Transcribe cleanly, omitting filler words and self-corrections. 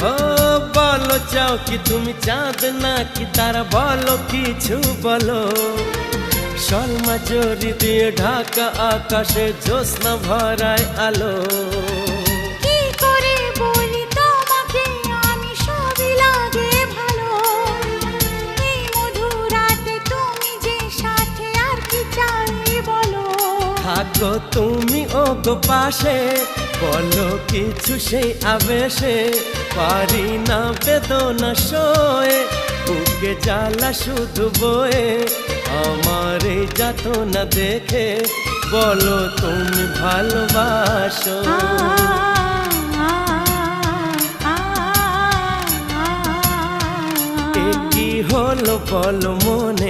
ও বলো চাও কি তুমি চাঁদ নাকি তারা, বলো কিছু বলো। শর্মা জরি দিয়ে ঢাকা আকাশে জ্যোৎস্না ভরায় আলো। কি করে বলি তোমাকে আমি, সবই লাগে ভালো। এই মধুর রাতে তুমি যে সাথে, আর কি চাই বলো। থাকো তুমি ও গো পাশে, বলো কিছু সেই আবেশে। পারি না বেদনা সয়ে, বুকে জ্বালা শুধু বয়ে। আমার এই যাতনা দেখে বলো তুমি ভালোবাসো। এ কি হলো বলো মন